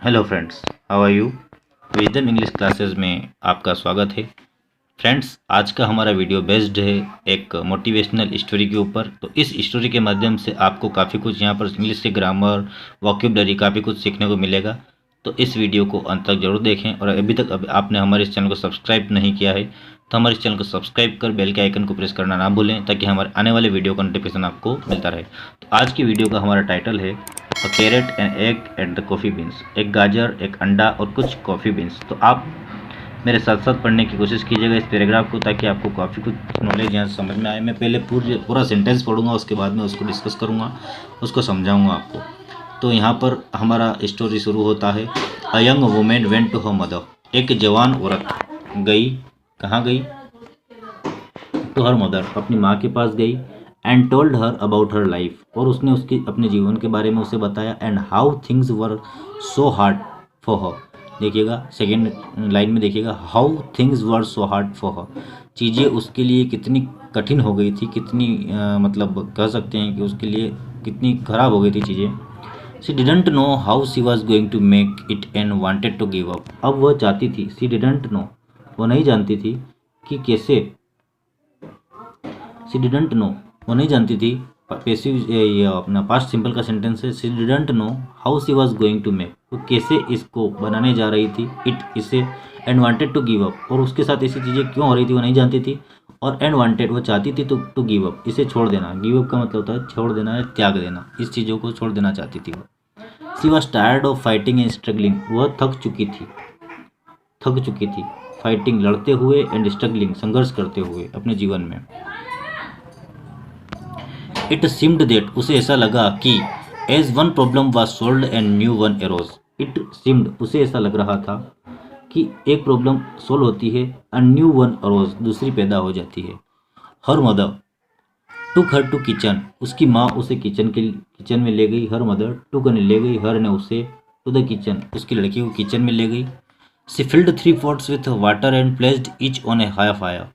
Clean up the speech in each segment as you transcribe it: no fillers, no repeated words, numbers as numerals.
Hello friends, how are you. Wisdom English classes में आपका स्वागत है। फ्रेंड्स, आज का हमारा वीडियो बेस्ड है एक मोटिवेशनल स्टोरी के ऊपर। तो इस स्टोरी के माध्यम से आपको काफ़ी कुछ यहाँ पर इंग्लिश के ग्रामर, वोकैबुलरी काफ़ी कुछ सीखने को मिलेगा। तो इस वीडियो को अंत तक जरूर देखें और अभी तक आपने हमारे इस चैनल को सब्सक्राइब नहीं किया है तो हमारे इस चैनल को सब्सक्राइब कर बेल के आइकन को प्रेस करना ना भूलें ताकि हमारे आने वाले वीडियो का नोटिफिकेशन आपको मिलता रहे। तो आज की वीडियो का हमारा टाइटल है a carrot an egg and the coffee beans. एक गाजर, एक अंडा और कुछ कॉफ़ी बीन्स। तो आप मेरे साथ साथ पढ़ने की कोशिश कीजिएगा इस पैराग्राफ को ताकि आपको काफ़ी कुछ नॉलेज यहाँ समझ में आए। मैं पहले पूरा सेंटेंस पढ़ूंगा, उसके बाद में उसको डिस्कस करूंगा, उसको समझाऊंगा आपको। तो यहाँ पर हमारा स्टोरी शुरू होता है। A young women went to her mother. एक जवान औरत गई, कहाँ गई? टू हर मदर, अपनी माँ के पास गई। And told her about her life, और उसने उसके अपने जीवन के बारे में उसे बताया। And how things were so hard for her. देखिएगा सेकेंड लाइन में, देखिएगा how things were so hard for her. चीज़ें उसके लिए कितनी कठिन हो गई थी, कितनी मतलब कह सकते हैं कि उसके लिए कितनी खराब हो गई थी चीज़ें। She didn't know how she was going to make it and wanted to give up. अब वह चाहती थी, शी डिडंट नो, वो नहीं जानती थी कि कैसे। शी डिडंट नो, वो नहीं जानती थी। पैसिव ये अपना पास्ट सिंपल का सेंटेंस है। She didn't know how she was going to make, वो कैसे इसको बनाने जा रही थी, इट इसे। And wanted to give up, और उसके साथ ऐसी चीज़ें क्यों हो रही थी वो नहीं जानती थी। और एंड वांटेड, वो चाहती थी टू गिव अप, इसे छोड़ देना। गिव अप का मतलब होता है छोड़ देना है, त्याग देना। इस चीज़ों को छोड़ देना चाहती थी वो। She was tired of fighting and struggling, वह थक चुकी थी फाइटिंग, लड़ते हुए, एंड स्ट्रगलिंग, संघर्ष करते हुए अपने जीवन में। इट सीम्ड दैट, उसे ऐसा लगा कि as one problem was solved and new one arose. It seemed, उसे ऐसा लग रहा था कि एक प्रॉब्लम सोल्व होती है, अ न्यू वन अरोज, दूसरी पैदा हो जाती है। Her mother took her to kitchen, उसकी माँ उसे किचन में ले गई। हर मदर टुक ने ले गई, हर ने उसे, टू द किचन, उसकी लड़की को किचन में ले गई। She filled 3 pots with water and placed each on a high fire,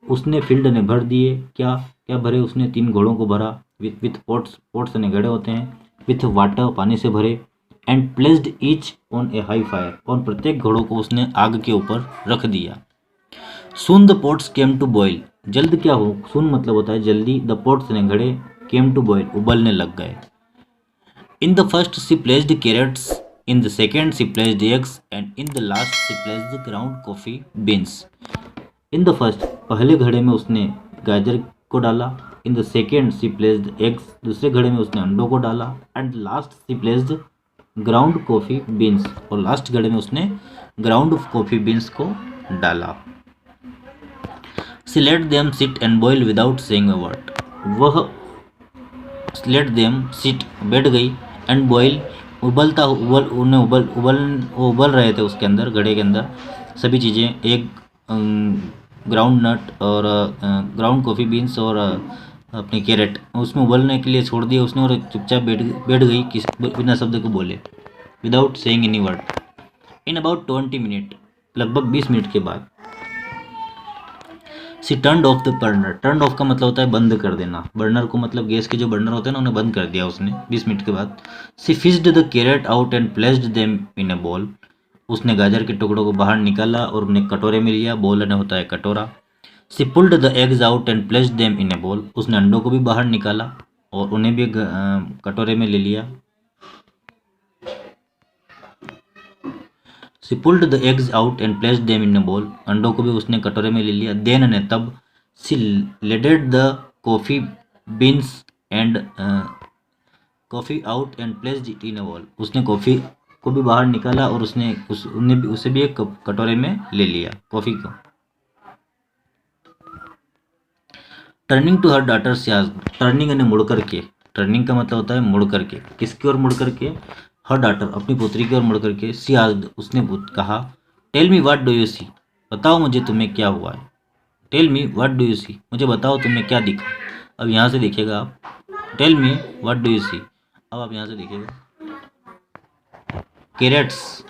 उसने फील्ड ने भर दिए। क्या क्या भरे? उसने 3 घड़ों को भरा। विथ पोट्स, पोट्स ने घड़े होते हैं। विथ वाटर, पानी से भरे। And placed each on a high fire, और प्रत्येक घड़ों को उसने आग के ऊपर रख दिया। Soon the pots came to boil, जल्द क्या हो? सून मतलब होता है जल्दी। द पोट्स ने घड़े, केम टू बॉयल, उबलने लग गए। In the first she placed carrots, in the second she placed eggs, and in the last she placed ground coffee beans. In the first, पहले घड़े में उसने गाजर को डाला। In the second she placed eggs, दूसरे घड़े में उसने अंडों को डाला। And last she placed ground coffee beans, और लास्ट घड़े में उसने ग्राउंड कॉफ़ी बीन्स को डाला। She let them sit and boil without saying a word, वह लेट देम सिट, बैठ गई, एंड बॉयल, उबलता उबल उन्हें उबल उबल वो उबल रहे थे उसके अंदर, घड़े के अंदर सभी चीज़ें। एक ग्राउंड नट और ग्राउंड कॉफ़ी बीन्स और अपनी कैरेट, उसमें उबलने के लिए छोड़ दिया उसने, और चुपचाप बैठ गई बिना शब्द को बोले। Without saying any word. In about 20 minute, लगभग 20 मिनट के बाद। She turn off the burner, turn off का मतलब होता है बंद कर देना। बर्नर को मतलब गैस के जो बर्नर होते हैं ना, उन्हें बंद कर दिया उसने 20 मिनट के बाद। She fished the carrot out and placed them in a bowl, उसने गाजर के टुकड़ों को बाहर निकाला और उन्हें कटोरे में लिया। बॉल ने होता है कटोरा। She pulled the eggs out and placed them in a bowl, उसने अंडों को भी बाहर निकाला और उन्हें भी कटोरे में ले लिया। She pulled the eggs out and placed them in a bowl, अंडों को भी उसने कटोरे में ले लिया। देन ने तब, she ladled the coffee beans and coffee out and placed it in a bowl, उसने कॉफी को भी बाहर निकाला और उसे भी एक कटोरे में ले लिया, कॉफी को। Turning to her daughter she asked, turning यानी मुड़ करके। टर्निंग का मतलब होता है मुड़ करके। किसकी ओर मुड़ करके? हर डॉटर, अपनी पुत्री की ओर मुड़ करके। सी आस्क्ड, उसने कहा। Tell me what do you see, बताओ मुझे तुम्हें क्या हुआ है। Tell me what do you see, मुझे बताओ तुम्हें क्या दिखा। अब यहाँ से देखिएगा आप, tell me what do you see. अब आप यहाँ से देखिएगा, कैरेट्स,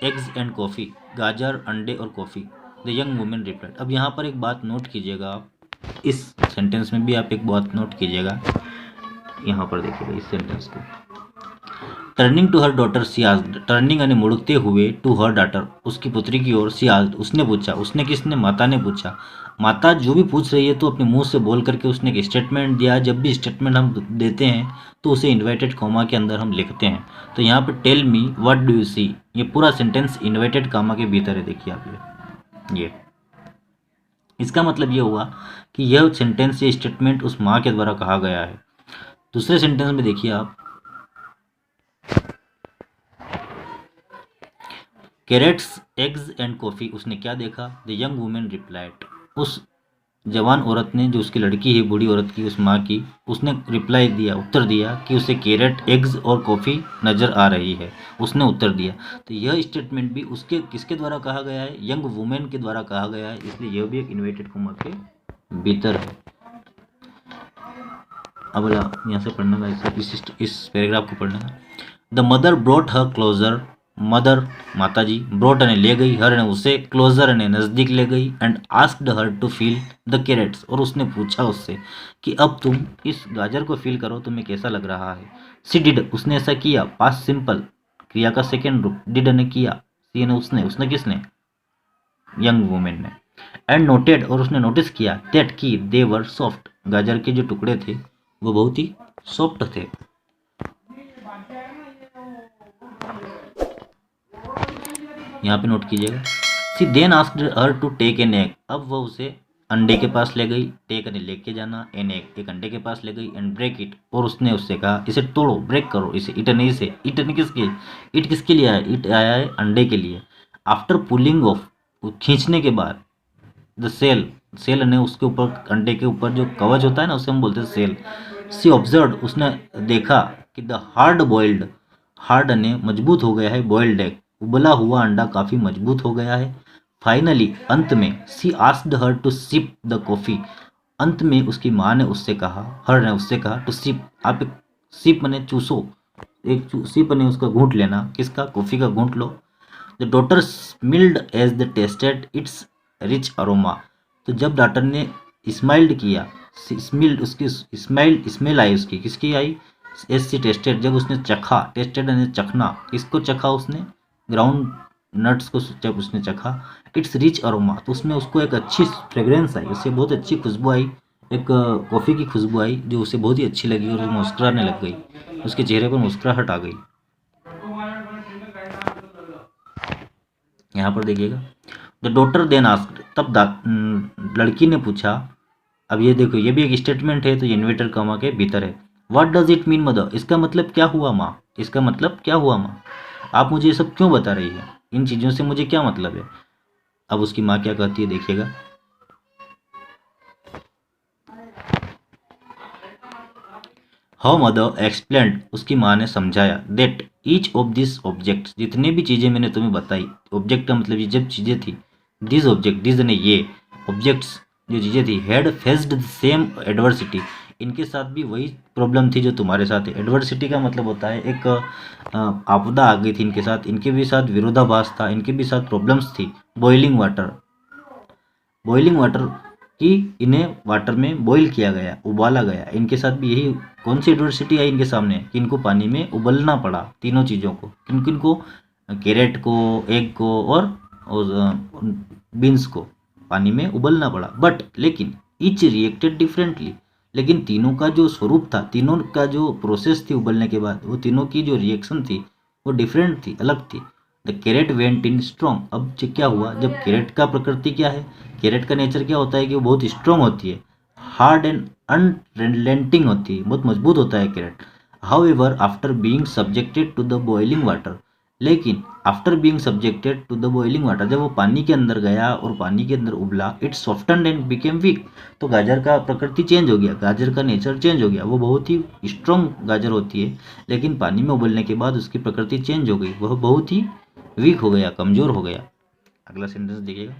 एग्स एंड कॉफ़ी, गाजर, अंडे और coffee. The young women replied. अब यहाँ पर एक बात नोट कीजिएगा आप, इस सेंटेंस में भी आप एक बात नोट कीजिएगा। यहाँ पर देखिएगा इस सेंटेंस को, turning to her daughter she asked, turning यानी मुड़ते हुए टू हर डॉटर, उसकी पुत्री की ओर, सी आस्क्ड, उसने पूछा, उसने किसने, माता ने पूछा। माता जो भी पूछ रही है तो अपने मुंह से बोल करके उसने एक स्टेटमेंट दिया। जब भी स्टेटमेंट हम देते हैं तो उसे इन्वर्टेड कॉमा के अंदर हम लिखते हैं। तो यहाँ पे tell me what do you see, ये पूरा सेंटेंस इन्वर्टेड कॉमा के भीतर है। देखिए आप ये इसका मतलब ये हुआ कि यह सेंटेंस, ये स्टेटमेंट उस माँ के द्वारा कहा गया है। दूसरे सेंटेंस में देखिए आप, कैरेट्स एग्स एंड कॉफी, उसने क्या देखा, द यंग वुमेन रिप्लाइड, उस जवान औरत ने, जो उसकी लड़की है, बूढ़ी औरत की, उस माँ की, उसने रिप्लाई दिया, उत्तर दिया कि उसे कैरेट एग्स और कॉफ़ी नज़र आ रही है, उसने उत्तर दिया। तो यह स्टेटमेंट भी उसके किसके द्वारा कहा गया है, यंग वुमेन के द्वारा कहा गया है, इसलिए यह भी एक इन्वर्टेड कॉमा के भीतर है। अब यहाँ से पढ़ना का, इस पैराग्राफ को पढ़ना है। The mother brought her closer, mother माता जी, ब्रॉट ने ले गई, हर ने उसे, क्लोजर ने नज़दीक ले गई, and asked her to feel the carrots, और उसने पूछा उससे कि अब तुम इस गाजर को फील करो, तुम्हें कैसा लग रहा है। सी डिड, उसने ऐसा किया, पास्ट सिंपल क्रिया का सेकेंड रूप, डिड ने किया, सी ने उसने किसने, यंग वुमेन ने, एंड नोटेड, और उसने नोटिस किया, दैट की दे वर सॉफ्ट, गाजर के जो टुकड़े थे वो बहुत ही सॉफ्ट थे। यहाँ पे नोट कीजिएगा। She then asked her to take an egg, अब वह उसे अंडे के पास ले गई, टेक ने लेके जाना, एन एग एक अंडे के पास ले गई, एंड ब्रेक इट, और उसने उससे कहा इसे तोड़ो, ब्रेक करो इसे, इट नहीं से, इट ने किसके, इट किसके लिए आया, इट आया है अंडे के लिए। आफ्टर पुलिंग ऑफ, खींचने के बाद, द सेल, सेल ने उसके ऊपर, अंडे के ऊपर जो कवच होता है ना, उसे हम बोलते हैं सेल। सी ऑब्जर्व, उसने देखा कि द हार्ड बॉइल्ड, हार्ड ने मजबूत हो गया है, बॉइल्ड एग, उबला हुआ अंडा काफ़ी मजबूत हो गया है। फाइनली, अंत में, she asked her to sip the coffee, अंत में उसकी माँ ने उससे कहा, हर ने उससे कहा टू सिप, आप एक सिप ने चूसो, एक सिप ने उसका घूंट लेना, किसका, कॉफ़ी का घूंट लो। The daughter smiled as the tasted its rich aroma, तो जब डॉटर ने स्माइल्ड किया, स्मिल्ड, उसकी स्मेल आई, उसकी किसकी आई, एज सी टेस्टेड, जब उसने चखा, टेस्टेड यानी चखना, किसको चखा उसने, ग्राउंड नट्स को जब उसने चखा, इट्स रिच अरोमा, तो उसमें उसको एक अच्छी फ्रेग्रेंस आई, उससे बहुत अच्छी खुशबू आई, एक कॉफ़ी की खुशबू आई जो उसे बहुत ही अच्छी लगी, और वो मुस्कुराने लग गई, उसके चेहरे पर मुस्कुराहट आ गई। यहाँ पर देखिएगा, द डॉटर देन आस्क्ड, तब लड़की ने पूछा, अब ये देखो, ये भी एक स्टेटमेंट है, तो ये इन्वर्टेड कॉमा के भीतर है। What does it mean mother, इसका मतलब क्या हुआ माँ, इसका मतलब क्या हुआ माँ, आप मुझे ये सब क्यों बता रही है, इन चीज़ों से मुझे क्या मतलब है। अब उसकी माँ क्या कहती है, देखिएगा। हाउ मदर एक्सप्लेन्ड, उसकी माँ ने समझाया, that each of this object, जितने भी चीज़ें मैंने तुम्हें बताई, ऑब्जेक्ट का मतलब ये जब चीज़ें थी, दिस ऑब्जेक्ट, दिस ने ये ऑब्जेक्ट्स, जो चीज़ें थी, had faced the same adversity, इनके साथ भी वही प्रॉब्लम थी जो तुम्हारे साथ है। एडवर्सिटी का मतलब होता है एक आपदा आ गई थी इनके साथ, इनके भी साथ विरोधाभास था, इनके भी साथ प्रॉब्लम्स थी। बॉइलिंग वाटर, बॉइलिंग वाटर कि इन्हें वाटर में बॉईल किया गया, उबाला गया, इनके साथ भी यही कौन सी एडवर्सिटी आई इनके सामने कि इनको पानी में उबलना पड़ा, तीनों चीज़ों को, किन किन को, कैरेट को, एग को और बीन्स को पानी में उबलना पड़ा। बट लेकिन ईच रिएक्टेड डिफरेंटली, लेकिन तीनों का जो स्वरूप था, तीनों का जो प्रोसेस थी उबलने के बाद, वो तीनों की जो रिएक्शन थी वो डिफरेंट थी, अलग थी। The carat went in strong, अब क्या हुआ, जब कैरेट का प्रकृति क्या है, कैरेट का नेचर क्या होता है कि वो बहुत स्ट्रॉन्ग होती है, हार्ड एंड अनरिलेंटिंग होती है, बहुत मजबूत होता है carrot. However after being subjected to the boiling water, लेकिन after being subjected to the boiling water, जब वो पानी के अंदर गया और पानी के अंदर उबला, it soften and became week, तो गाजर का प्रकृति चेंज हो गया, गाजर का नेचर चेंज हो गया, वो बहुत ही स्ट्रॉन्ग गाजर होती है, लेकिन पानी में उबलने के बाद उसकी प्रकृति चेंज हो गई, वह बहुत ही वीक हो गया, कमज़ोर हो गया। अगला सेंटेंस देखिएगा,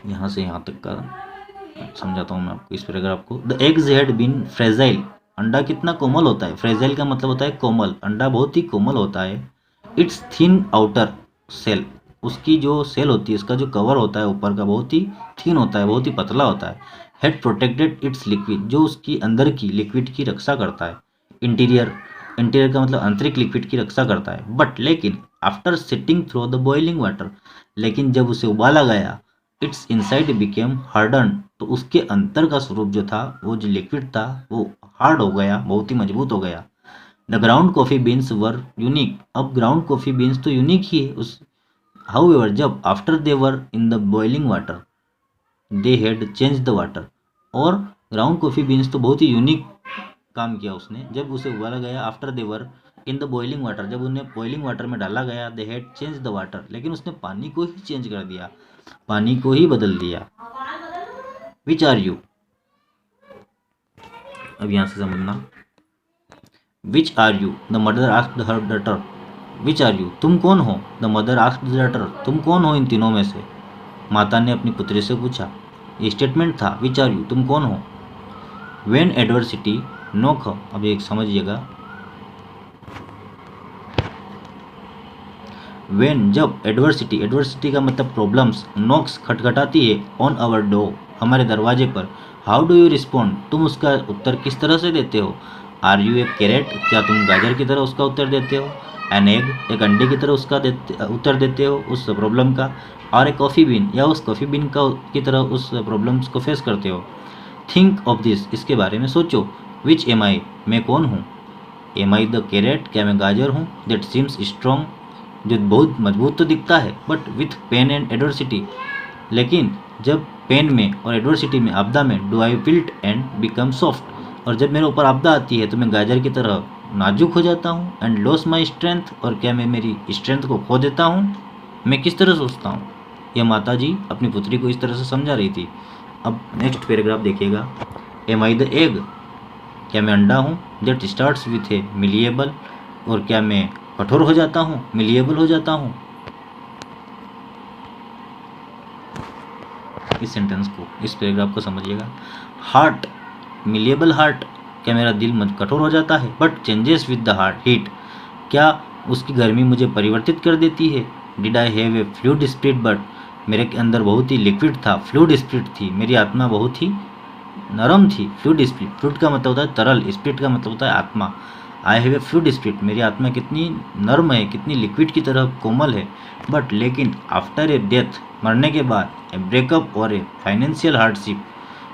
यहाँ से यहाँ तक का समझाता हूँ मैं आपको इस पैराग्राफ को। The eggs had been fragile, अंडा कितना कोमल होता है, फ्रेजाइल का मतलब होता है कोमल, अंडा बहुत ही कोमल होता है। इट्स थिन आउटर सेल, उसकी जो सेल होती है, इसका जो कवर होता है ऊपर का, बहुत ही थिन होता है, बहुत ही पतला होता है। हैड प्रोटेक्टेड इट्स लिक्विड, जो उसकी अंदर की लिक्विड की रक्षा करता है। इंटीरियर, इंटीरियर का मतलब आंतरिक लिक्विड की रक्षा करता है। बट लेकिन after sitting through the boiling water, लेकिन जब उसे उबाला गया, इट्स इनसाइड बिकेम हार्डन, तो उसके अंतर का स्वरूप जो था, वो जो लिक्विड था वो हार्ड हो गया, बहुत ही मजबूत हो गया। The ground coffee beans were unique, अब ग्राउंड कॉफी बीन्स तो यूनिक ही है उस, हाउएवर जब after they were in the boiling water they had change the water, और ग्राउंड कॉफी बीन्स तो बहुत ही यूनिक काम किया उसने, जब उसे उबाला गया after they were in the boiling water, जब उन्हें बॉइलिंग वाटर में डाला गया, they had change the water, लेकिन उसने पानी को ही चेंज कर दिया, पानी को ही बदल दिया। विच आर यू, अब यहाँ से समझना। Which are you, the mother asked her daughter, which are you, तुम कौन हो, the mother asked the daughter, तुम कौन हो इन तीनों में से, माता ने अपनी पुत्री से पूछा। ये स्टेटमेंट था, विच आर यू, तुम कौन हो। वेन एडवर्सिटी नोक, अब एक समझिएगा, वेन जब एडवर्सिटी, एडवर्सिटी का मतलब प्रॉब्लम्स, नॉक्स खटखटाती है, ऑन आवर डोर, हमारे दरवाजे पर, हाउ डू यू रिस्पॉन्ड, तुम उसका उत्तर किस तरह से देते हो। आर यू ए कैरेट, क्या तुम गाजर की तरह उसका उत्तर देते हो। एन एग, एक अंडे की तरह उसका उत्तर देते हो उस प्रॉब्लम का। और ए कॉफ़ी बीन, या उस कॉफ़ी बीन का की तरह उस प्रॉब्लम्स को फेस करते हो। थिंक ऑफ दिस, इसके बारे में सोचो। विच एम आई, मैं कौन हूँ। एम आई द कैरेट, क्या मैं गाजर हूँ। दैट सीम्स स्ट्रॉन्ग, जो बहुत मजबूत तो दिखता है, but with pain and adversity, लेकिन जब पेन में और एडवर्सिटी में, आपदा में, do I wilt and become soft, और जब मेरे ऊपर आपदा आती है तो मैं गाजर की तरह नाजुक हो जाता हूँ। एंड लॉस माई स्ट्रेंथ, और क्या मैं मेरी स्ट्रेंथ को खो देता हूँ। मैं किस तरह सोचता हूँ। यह माता जी अपनी पुत्री को इस तरह से समझा रही थी। अब नेक्स्ट पैराग्राफ देखिएगा। एम आई द एग, क्या मैं अंडा हूँ। That starts with A malleable, और क्या मैं कठोर हो जाता हूँ, मिलिएबल हो जाता हूँ। इस सेंटेंस को, इस पैराग्राफ को समझिएगा। हार्ट, मिलिएबल हार्ट, क्या मेरा दिल कठोर हो जाता है। But changes with the heart heat, क्या उसकी गर्मी मुझे परिवर्तित कर देती है। Did I have a fluid spirit, but मेरे अंदर बहुत ही लिक्विड था, फ्लूइड स्पिरिट थी, मेरी आत्मा बहुत ही नरम थी। फ्लूइड स्पिरिट, फ्लूइड का मतलब होता है तरल, स्पिरिट का मतलब होता है आत्मा। I have a fluid spirit, मेरी आत्मा कितनी नर्म है, कितनी लिक्विड की तरह कोमल है। बट लेकिन आफ्टर ए डेथ, मरने के बाद, ए ब्रेकअप और ए फाइनेंशियल हार्डशिप,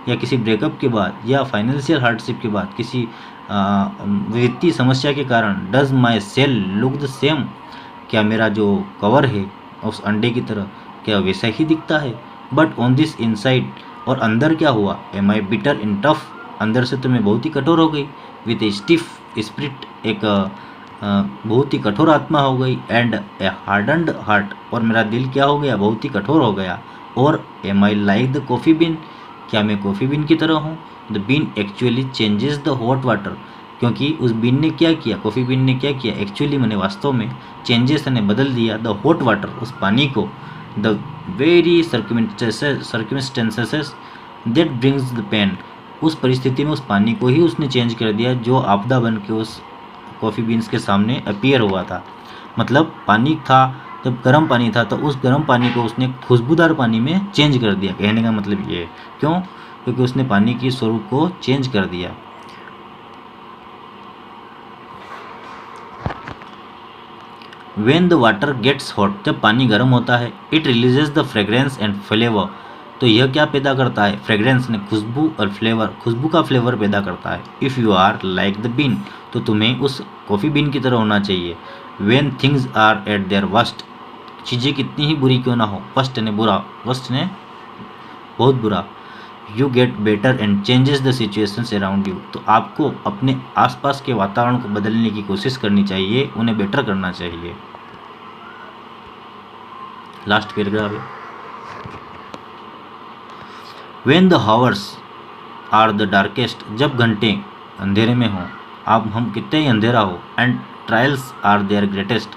या किसी ब्रेकअप के बाद या फाइनेंशियल हार्डशिप के बाद, किसी वित्तीय समस्या के कारण, does my shell look the same, क्या मेरा जो कवर है उस अंडे की तरह, क्या वैसा ही दिखता है। बट ऑन दिस इनसाइड, और अंदर क्या हुआ। Am I bitter and tough, अंदर से तो मैं बहुत ही कठोर हो गई। विथ ए स्टिफ स्पिरिट, एक बहुत ही कठोर आत्मा हो गई। एंड ए हार्डन्ड हार्ट, और मेरा दिल क्या हो गया, बहुत ही कठोर हो गया। और am I like the coffee bean, क्या मैं कॉफ़ी बीन की तरह हूँ। The bean actually changes the hot water, क्योंकि उस बीन ने क्या किया, कॉफ़ी बीन ने क्या किया, एक्चुअली मैंने वास्तव में, चेंजेस ने बदल दिया द हॉट वाटर, उस पानी को। The very circumstances that brings the pain, उस परिस्थिति में उस पानी को ही उसने चेंज कर दिया जो आपदा बन के उस कॉफ़ी बीन्स के सामने अपीयर हुआ था। मतलब पानी था, जब गर्म पानी था तो उस गर्म पानी को उसने खुशबूदार पानी में चेंज कर दिया। कहने का मतलब ये है, क्यों, क्योंकि उसने पानी की स्वरूप को चेंज कर दिया। When the water gets hot, जब पानी गर्म होता है, it releases the fragrance and flavor, तो यह क्या पैदा करता है, फ्रेग्रेंस ने खुशबू, और फ्लेवर, खुशबू का फ्लेवर पैदा करता है। If you are like the bean, तो तुम्हें उस कॉफ़ी बीन की तरह होना चाहिए। When things are at their worst, चीज़ें कितनी ही बुरी क्यों ना हो, वर्स्ट ने बुरा, वर्स्ट ने बहुत बुरा। You get better and changes the situations around you, तो आपको अपने आसपास के वातावरण को बदलने की कोशिश करनी चाहिए, उन्हें बेटर करना चाहिए। लास्ट पैराग्राफ है। When the hours are the darkest, जब घंटे अंधेरे में हों, आप हम कितने ही अंधेरा हो। And trials are their greatest,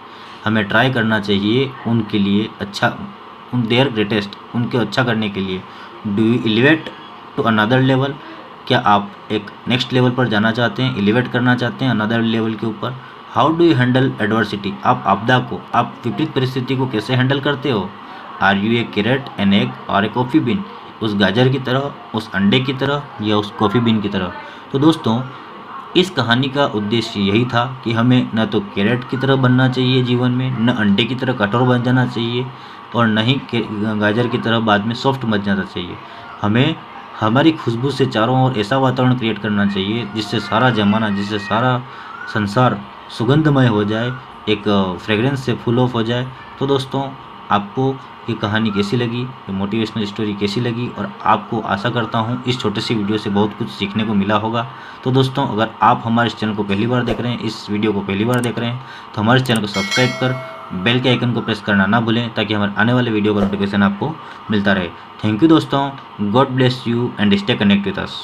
हमें ट्राई करना चाहिए उनके लिए अच्छा, उन देयर ग्रेटेस्ट, उनके अच्छा करने के लिए। Do you elevate to another level, क्या आप एक नेक्स्ट लेवल पर जाना चाहते हैं, एलिवेट करना चाहते हैं अनदर लेवल के ऊपर। How do you handle adversity, आप आपदा को, आप विपरीत परिस्थिति को कैसे हैंडल करते हो। Are you a carrot, an egg, और ए कॉफ़ी बीन, उस गाजर की तरह, उस अंडे की तरह, या उस कॉफ़ी बीन की तरह। तो दोस्तों इस कहानी का उद्देश्य यही था कि हमें न तो कैरेट की तरह बनना चाहिए जीवन में, न अंडे की तरह कठोर बन जाना चाहिए, और न ही गाजर की तरह बाद में सॉफ्ट बन जाना चाहिए। हमें हमारी खुशबू से चारों ओर ऐसा वातावरण क्रिएट करना चाहिए जिससे सारा ज़माना, जिससे सारा संसार सुगंधमय हो जाए, एक फ्रेग्रेंस से फुल ऑफ हो जाए। तो दोस्तों, आपको ये कहानी कैसी लगी, ये मोटिवेशनल स्टोरी कैसी लगी, और आपको आशा करता हूँ इस छोटे सी वीडियो से बहुत कुछ सीखने को मिला होगा। तो दोस्तों, अगर आप हमारे इस चैनल को पहली बार देख रहे हैं, इस वीडियो को पहली बार देख रहे हैं, तो हमारे चैनल को सब्सक्राइब कर बेल के आइकन को प्रेस करना ना भूलें, ताकि हमारे आने वाले वीडियो का नोटिफिकेशन आपको मिलता रहे। थैंक यू दोस्तों, God bless you and stay connect with us.